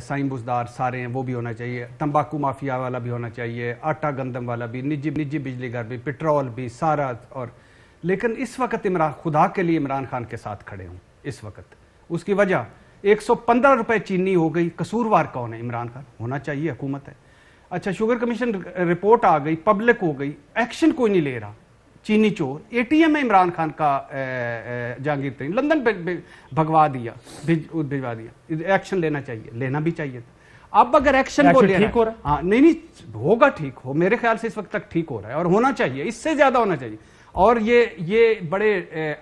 سائیں بزدار سارے ہیں، وہ بھی ہونا چاہیے، تمباکو مافیا والا بھی ہونا چاہیے، آٹا گندم والا بھی، نجی بجلی گھر بھی، پیٹرول بھی، سارا. اور لیکن اس وقت خدا کے لیے عمران خان کے ساتھ کھڑے ہوں اس وقت. اس کی وجہ 115 روپے چینی ہو گئی، قصوروار کون ہے؟ عمران خان. ہونا چاہیے، حکومت ہے. اچھا شوگر کمیشن رپورٹ آ گئی، پبلک ہو گئی، ایکشن کوئی نہیں لے رہا. چینی چور ATM ہے عمران خان کا، جہانگیر ترین لندن پہ بھجوا دیا. ایکشن لینا چاہیے، لینا بھی چاہیے. اب اگر ایکشن کو ٹھیک ہو رہا ہے، ہاں نہیں ہوگا ٹھیک ہو، میرے خیال سے اس وقت تک ٹھیک ہو رہا ہے اور ہونا چاہیے، اس سے زیادہ ہونا چاہیے. اور یہ بڑے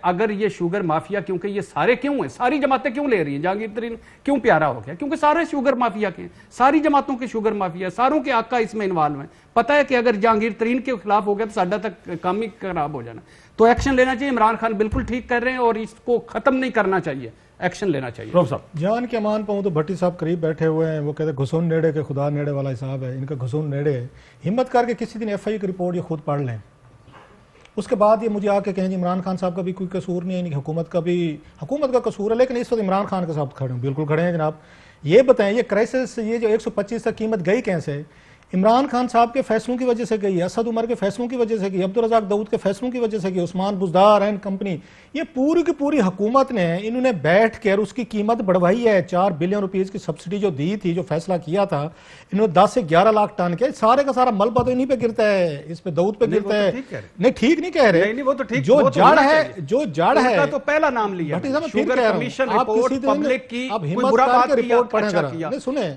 اگر یہ شوگر مافیا، کیونکہ یہ سارے کیوں ہیں، ساری جماعتیں کیوں لے رہی ہیں؟ جہانگیر ترین کیوں پیارا ہو گیا؟ کیونکہ سارے شوگر مافیا کے ہیں، ساری جماعتوں کے شوگر مافیا، ساروں کے آقا اس میں انوالو ہیں. پتہ ہے کہ اگر جہانگیر ترین کے خلاف ہو گیا تو ساڈا تک کام ہی خراب ہو جانا. تو ایکشن لینا چاہیے. عمران خان بالکل ٹھیک کر رہے ہیں اور اس کو ختم نہیں کرنا چاہیے، ایکشن لینا چاہیے. جان کے مان پاؤں تو بھٹی صاحب قریب بیٹھے ہوئے ہیں، وہ کہتے ہیں گھسون نیڑے کے خدا نیڑے والا حساب ہے، ان کا گھسون نیڑے ہے. ہمت کر کے کسی دن FI کی رپورٹ یہ خود پڑھ لیں، اس کے بعد یہ مجھے آ کے کہیں عمران خان صاحب کا بھی کوئی قصور نہیں ہے، حکومت کا قصور ہے. لیکن اس وقت عمران خان کے ساتھ کھڑے ہیں، بالکل کھڑے ہیں جناب. یہ بتائیں یہ کرائسس، یہ جو 125 تک قیمت گئی کیسے؟ عمران خان صاحب کے فیصلوں کی وجہ سے گئی، اسد عمر کے فیصلوں کی وجہ سے گئی، عبدالرزاق داؤد کے فیصلوں کی وجہ سے گئی، عثمان بزدار اینڈ کمپنی، یہ پوری کی پوری حکومت نے انہوں نے بیٹھ کر اس کی قیمت بڑھوائی ہے. 4 بلین روپیز کی سبسڈی جو دی تھی، جو فیصلہ کیا تھا، انہوں نے 10 سے 11 لاکھ ٹن کیا. سارے کا سارا ملبہ تو انہی پہ گرتا ہے، اس پہ داؤد پہ گرتا ہے. نہیں ٹھیک نہیں کہہ رہے، جو جڑ ہے جو جڑ ہے تو پہلا نام لیا شوگر کمیشن رپورٹ پبلک کی برا بات کی رپورٹ پڑھیں ذرا. نہیں سنیں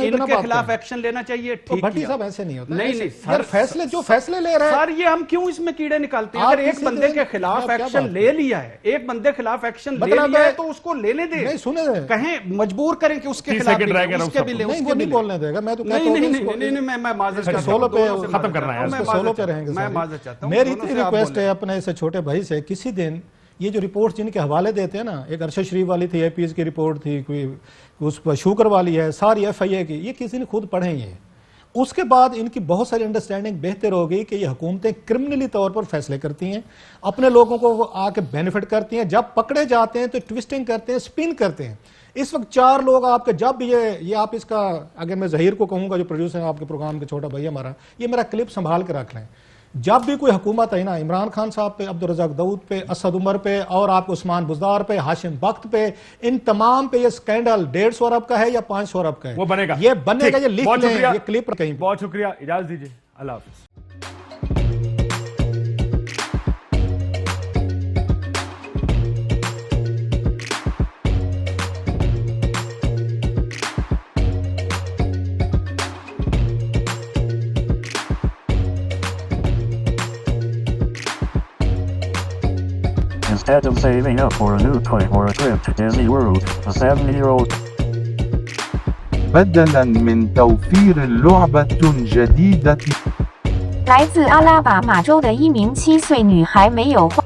ان کے خلاف ایکشن لینا چاہیے. بھٹی صاحب ایسے نہیں ہوتا. نہیں یار فیصلے جو فیصلے لے رہے ہیں سر، یہ ہم کیوں اس میں کیڑے نکالتے ہیں؟ اگر ایک بندے کے خلاف ایکشن لے لیا ہے، ایک بندے کے خلاف ایکشن لے لیا ہے تو اس کو لینے دیں. نہیں سنیں کہیں مجبور کریں کہ اس کے خلاف اس کے بھی لیں. نہیں وہ نہیں بولنے دے گا. میں تو کہتا ہوں نہیں میں معذرت چاہتا ہوں، سولو پہ ختم کرنا ہے، سولو پہ رہیں گے. میں معذرت چاہتا ہوں. میری اتنی ریکویسٹ ہے اپنے اس چھوٹے بھائی سے، کسی دن یہ جو رپورٹ جن کے حوالے دیتے ہیں نا، ایک ارشد شریف والی تھی، اے پی ایس کی رپورٹ تھی، کوئی اس پر شوکر والی ہے، ساری ایف آئی اے کی، یہ کسی نے خود پڑھیں. یہ اس کے بعد ان کی بہت ساری انڈرسٹینڈنگ بہتر ہوگی کہ یہ حکومتیں کرمنلی طور پر فیصلے کرتی ہیں، اپنے لوگوں کو آ کے بینیفٹ کرتی ہیں، جب پکڑے جاتے ہیں تو ٹوسٹنگ کرتے ہیں، سپن کرتے ہیں. اس وقت 4 لوگ آپ کے، جب یہ آپ اس کا، اگر میں ظہیر کو کہوں گا جو پروڈیوسر ہے آپ کے پروگرام کے، چھوٹا بھائی ہمارا، یہ میرا کلپ سنبھال کے رکھ لیں. جب بھی کوئی حکومت ہے نا، عمران خان صاحب پہ، عبدالرزاق داؤد پہ، اسد عمر پہ، اور آپ کو عثمان بزدار پہ، ہاشم بخت پہ، ان تمام پہ یہ سکینڈل 150 ارب کا ہے یا 500 ارب کا ہے، وہ بنے گا، یہ بنے گا. یہ لکھ لیں، یہ کلپ کہیں. بہت شکریہ، اجازت دیجیے، اللہ حافظ. Instead of saving up for a new toy or a trip to Disney World, a 7-year-old بدلاً من توفير لعبة جديدة 来自阿拉巴马州的一名7岁女孩没有花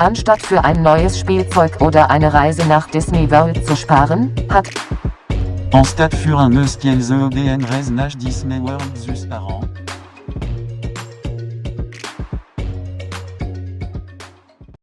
Anstatt für ein neues Spielzeug oder eine Reise nach Disney World zu sparen, hat En stade für un eus qu'elles EDN reise nach Disney World zus par an.